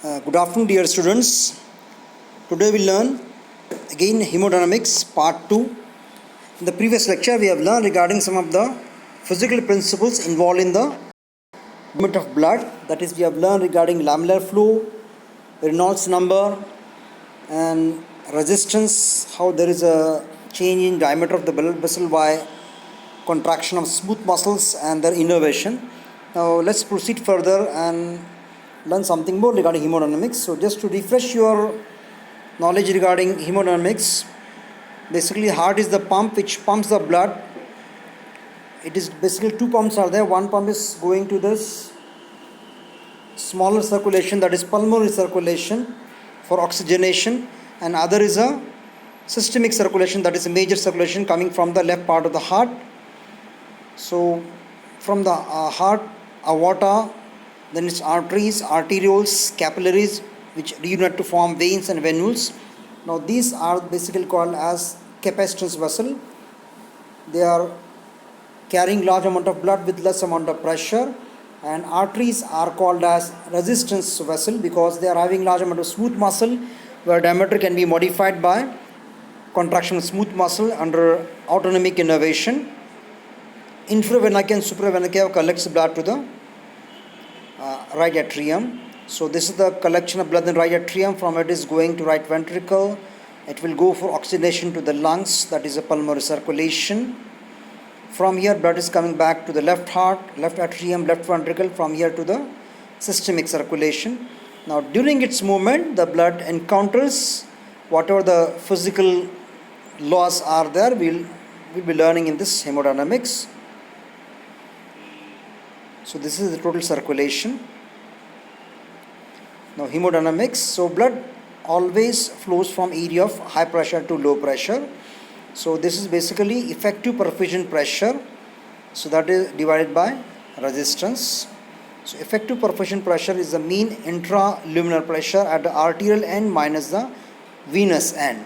Good afternoon, dear students. Today we learn again hemodynamics part 2. In the previous lecture, we have learned regarding some of the physical principles involved in the movement of blood. That is, we have learned regarding lamellar flow, Reynolds number, and resistance, how there is a change in diameter of the blood vessel by contraction of smooth muscles and their innervation. Now, let's proceed further and learn something more regarding hemodynamics. So just to refresh your knowledge regarding hemodynamics, basically heart is the pump which pumps the blood. It is basically two pumps are there. One pump is going to this smaller circulation, that is pulmonary circulation for oxygenation, and other is a systemic circulation, that is a major circulation coming from the left part of the heart. So from the heart, aorta, then it's arteries, arterioles, capillaries, which reunite to form veins and venules. Now these are basically called as capacitance vessel. They are carrying large amount of blood with less amount of pressure, and arteries are called as resistance vessel because they are having large amount of smooth muscle where diameter can be modified by contraction of smooth muscle under autonomic innervation. Infravena and supravena cava collects blood to the right atrium. So this is the collection of blood in right atrium. From it is going to right ventricle. It will go for oxygenation to the lungs, that is a pulmonary circulation. From here blood is coming back to the left heart, left atrium, left ventricle, from here to the systemic circulation. Now during its movement the blood encounters whatever the physical laws are there, we'll be learning in this hemodynamics. So this is the total circulation. Now hemodynamics, so blood always flows from area of high pressure to low pressure. So this is basically effective perfusion pressure. So that is divided by resistance. So effective perfusion pressure is the mean intraluminal pressure at the arterial end minus the venous end.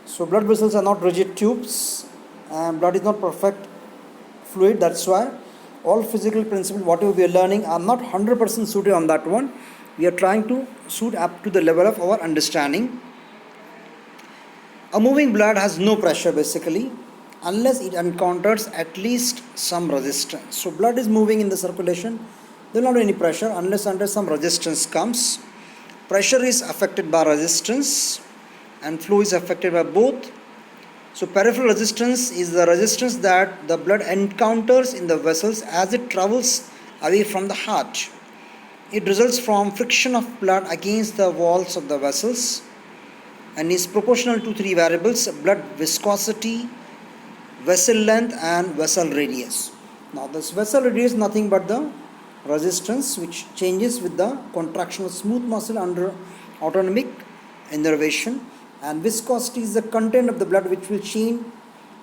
So blood vessels are not rigid tubes and blood is not perfect fluid. That's why all physical principles whatever we are learning are not 100% suited on that one. We are trying to suit up to the level of our understanding. A moving blood has no pressure basically unless it encounters at least some resistance. So blood is moving in the circulation, there will not be any pressure unless under some resistance comes. Pressure is affected by resistance and flow is affected by both. So peripheral resistance is the resistance that the blood encounters in the vessels as it travels away from the heart. It results from friction of blood against the walls of the vessels and is proportional to three variables: blood viscosity, vessel length and vessel radius. Now this vessel radius is nothing but the resistance which changes with the contraction of smooth muscle under autonomic innervation, and viscosity is the content of the blood which will change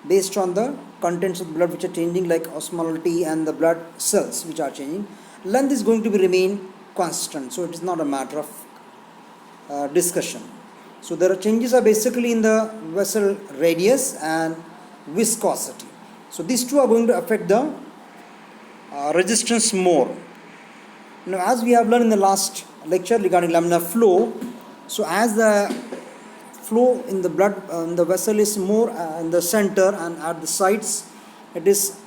based on the contents of the blood which are changing, like osmolality and the blood cells which are changing. Length is going to be remain constant, so it is not a matter of discussion. So there are changes are basically in the vessel radius and viscosity. So these two are going to affect the resistance more. Now as we have learned in the last lecture regarding laminar flow, so as the flow in the blood in the vessel is more in the center and at the sides it is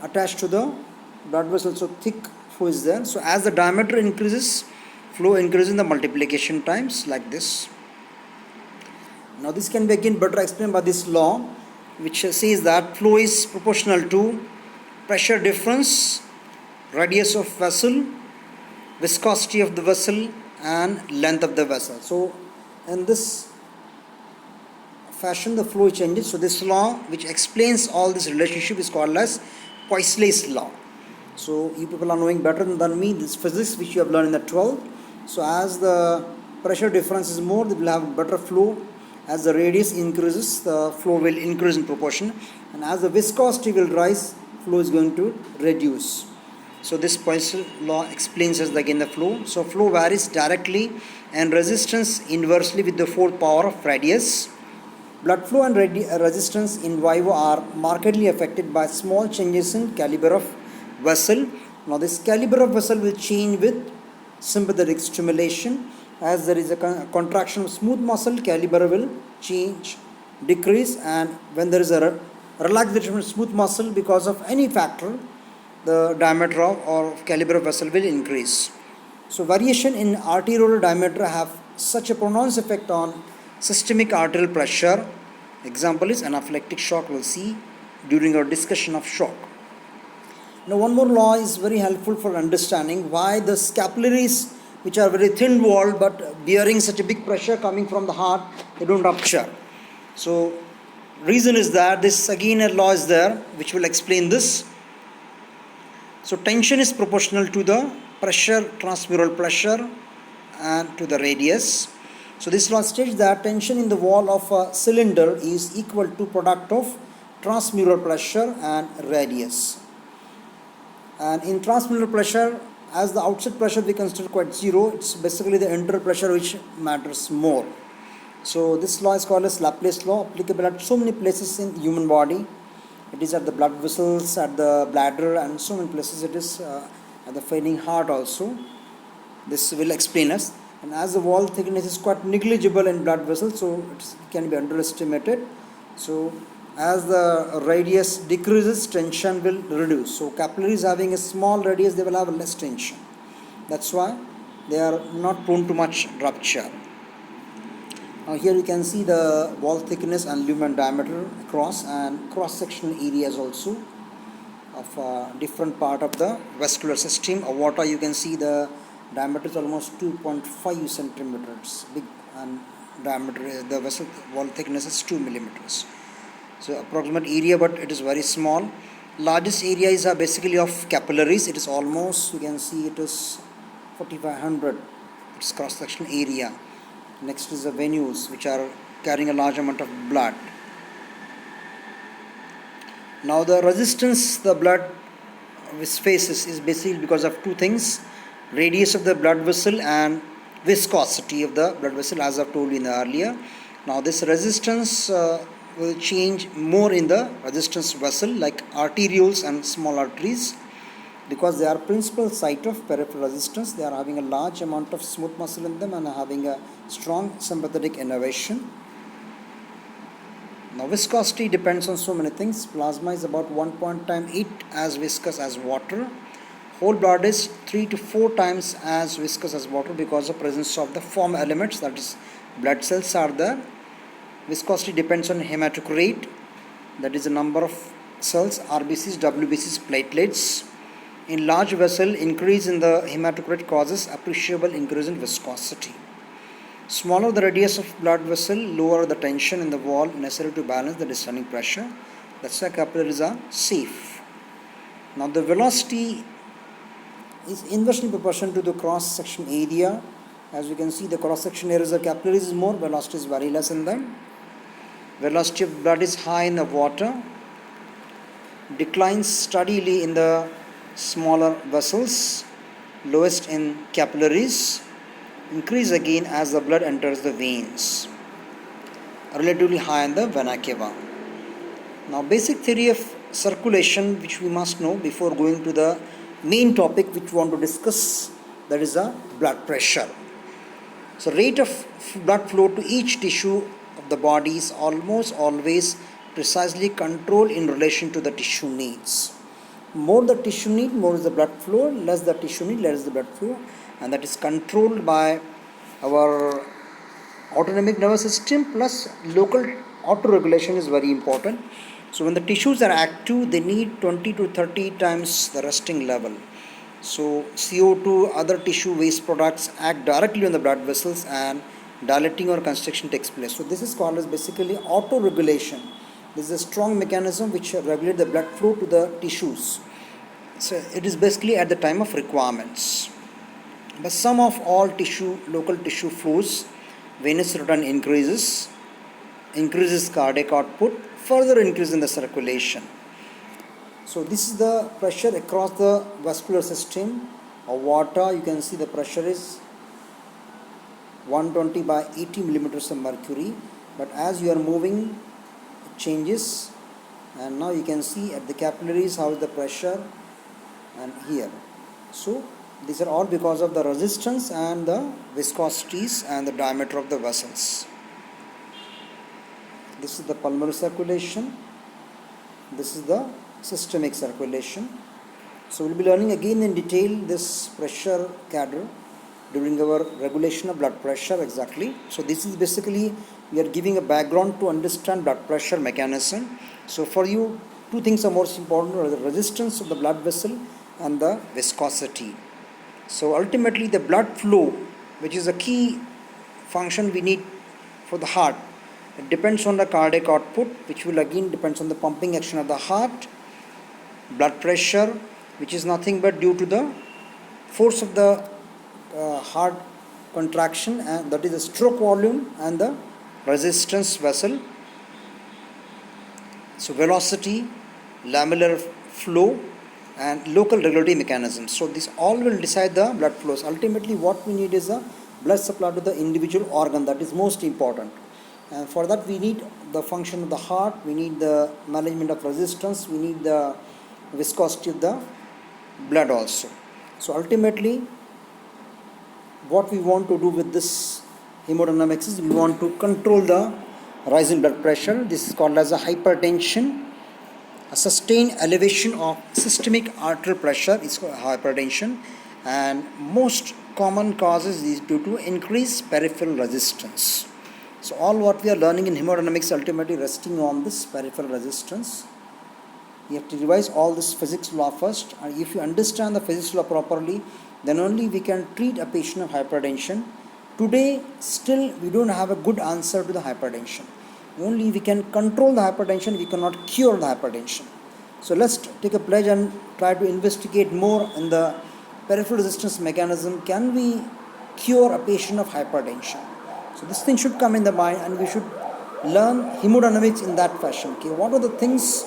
attached to the blood vessel, so thick flow is there. So as the diameter increases, flow increases in the multiplication times, like this. Now this can be again better explained by this law which says that flow is proportional to pressure difference, radius of vessel, viscosity of the vessel and length of the vessel. So in this fashion the flow changes. So this law which explains all this relationship is called as Poiseuille's law. So you people are knowing better than me this physics which you have learned in the 12th. So as the pressure difference is more, they will have better flow. As the radius increases, the flow will increase in proportion, and as the viscosity will rise, flow is going to reduce. So this Poiseuille's law explains us again the flow. So flow varies directly and resistance inversely with the fourth power of radius. Blood flow and resistance in vivo are markedly affected by small changes in caliber of vessel. Now this caliber of vessel will change with sympathetic stimulation. As there is a contraction of smooth muscle, caliber will change, decrease, and when there is a relaxation of smooth muscle because of any factor, the diameter of or caliber of vessel will increase. So variation in arterial diameter have such a pronounced effect on systemic arterial pressure. Example is anaphylactic shock. We'll see during our discussion of shock. Now one more law is very helpful for understanding why the capillaries, which are very thin walled but bearing such a big pressure coming from the heart, they don't rupture. So reason is that this again a law is there which will explain this. So tension is proportional to the pressure, transmural pressure, and to the radius. So this law states that tension in the wall of a cylinder is equal to product of transmural pressure and radius. And in transmural pressure, as the outside pressure we consider quite zero, it's basically the internal pressure which matters more. So this law is called as Laplace law, applicable at so many places in human body. It is at the blood vessels, at the bladder, and so many places. It is at the feeding heart also. This will explain us. And as the wall thickness is quite negligible in blood vessels, so it can be underestimated. So as the radius decreases, tension will reduce. So capillaries having a small radius, they will have less tension. That's why they are not prone to much rupture. Now here you can see the wall thickness and lumen diameter across, and cross-sectional areas also of a different part of the vascular system. Aorta, you can see the diameter is almost 2.5 centimeters big, and diameter, the vessel wall thickness is 2 millimeters. So approximate area, but it is very small. Largest areas are basically of capillaries. It is almost, you can see it is 4500. It's cross-sectional area. Next is the venues, which are carrying a large amount of blood. Now the resistance the blood faces is basically because of two things: radius of the blood vessel and viscosity of the blood vessel, as I've told you in the earlier. Now this resistance will change more in the resistance vessel, like arterioles and small arteries, because they are principal site of peripheral resistance. They are having a large amount of smooth muscle in them and having a strong sympathetic innervation. Now viscosity depends on so many things. Plasma is about 1.8 as viscous as water. Whole blood is 3 to 4 times as viscous as water because of presence of the foam elements, that is blood cells are there. Viscosity depends on hematocrit, that is the number of cells, RBCs, WBCs, platelets. In large vessel, increase in the hematocrit causes appreciable increase in viscosity. Smaller the radius of blood vessel, lower the tension in the wall necessary to balance the descending pressure. That's why capillaries are safe. Now the velocity is inversely proportional to the cross-section area. As you can see, the cross-section areas of capillaries is more, velocity is very less in them. Velocity of blood is high in the water, declines steadily in the smaller vessels, lowest in capillaries, increase again as the blood enters the veins, relatively high in the vena cava. Now basic theory of circulation, which we must know before going to the main topic which we want to discuss, that is the blood pressure. So rate of blood flow to each tissue of the body is almost always precisely controlled in relation to the tissue needs. More the tissue need, more is the blood flow; less the tissue need, less is the blood flow, and that is controlled by our autonomic nervous system plus local auto-regulation is very important. So when the tissues are active, they need 20 to 30 times the resting level. So CO2, other tissue waste products act directly on the blood vessels and dilating or constriction takes place. So this is called as basically auto-regulation. This is a strong mechanism which regulates the blood flow to the tissues. So it is basically at the time of requirements. But sum of all tissue, local tissue flows, venous return increases cardiac output, further increase in the circulation. So this is the pressure across the vascular system. Aorta, you can see the pressure is 120 by 80 millimeters of mercury. But as you are moving, it changes. And now you can see at the capillaries how is the pressure, and here. So These are all because of the resistance and the viscosities and the diameter of the vessels. This is the pulmonary circulation. This is the systemic circulation. So we'll be learning again in detail this pressure cadre during our regulation of blood pressure exactly. So this is basically we are giving a background to understand blood pressure mechanism. So for you, two things are most important: the resistance of the blood vessel and the viscosity. So ultimately the blood flow, which is a key function we need for the heart, it depends on the cardiac output, which will again depends on the pumping action of the heart. Blood pressure, which is nothing but due to the force of the heart contraction, and that is the stroke volume and the resistance vessel. So velocity, lamellar flow, and local regulatory mechanisms. So this all will decide the blood flows. Ultimately what we need is a blood supply to the individual organ, that is most important. And for that we need the function of the heart, we need the management of resistance, we need the viscosity of the blood also. So ultimately what we want to do with this hemodynamics is we want to control the rise in blood pressure. This is called as a hypertension. A sustained elevation of systemic arterial pressure is called hypertension, and most common causes is due to increased peripheral resistance. So all what we are learning in hemodynamics ultimately resting on this peripheral resistance. You have to revise all this physics law first, and if you understand the physics law properly, then only we can treat a patient of hypertension. Today still we don't have a good answer to the hypertension. Only we can control the hypertension, we cannot cure the hypertension. So let's take a pledge and try to investigate more in the peripheral resistance mechanism. Can we cure a patient of hypertension? So this thing should come in the mind, and we should learn hemodynamics in that fashion. Okay, what are the things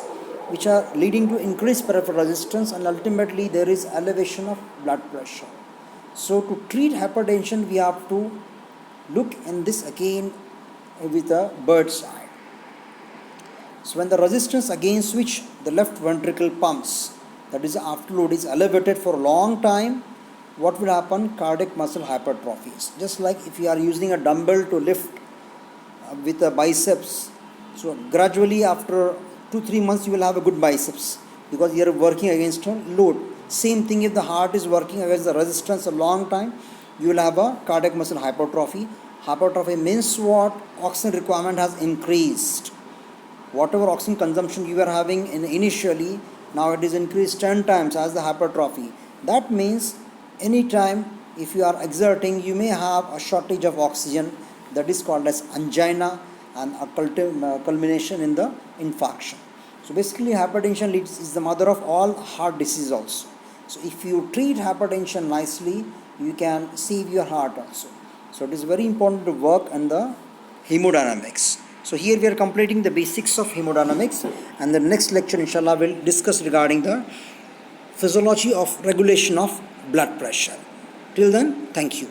which are leading to increased peripheral resistance, and ultimately there is elevation of blood pressure. So to treat hypertension we have to look in this again with a bird's eye. So when the resistance against which the left ventricle pumps, that is the afterload, is elevated for a long time, what will happen? Cardiac muscle hypertrophies. Just like if you are using a dumbbell to lift with a biceps, so gradually after 2-3 months you will have a good biceps because you are working against a load. Same thing if the heart is working against the resistance a long time, you will have a cardiac muscle hypertrophy. Hypertrophy means what? Oxygen requirement has increased. Whatever oxygen consumption you were having initially, now it is increased 10 times as the hypertrophy. That means anytime if you are exerting, you may have a shortage of oxygen, that is called as angina, and a culmination in the infarction. So basically hypertension is the mother of all heart disease also. So if you treat hypertension nicely, you can save your heart also. So it is very important to work on the hemodynamics. So here we are completing the basics of hemodynamics, and the next lecture inshallah will discuss regarding the physiology of regulation of blood pressure. Till then, thank you.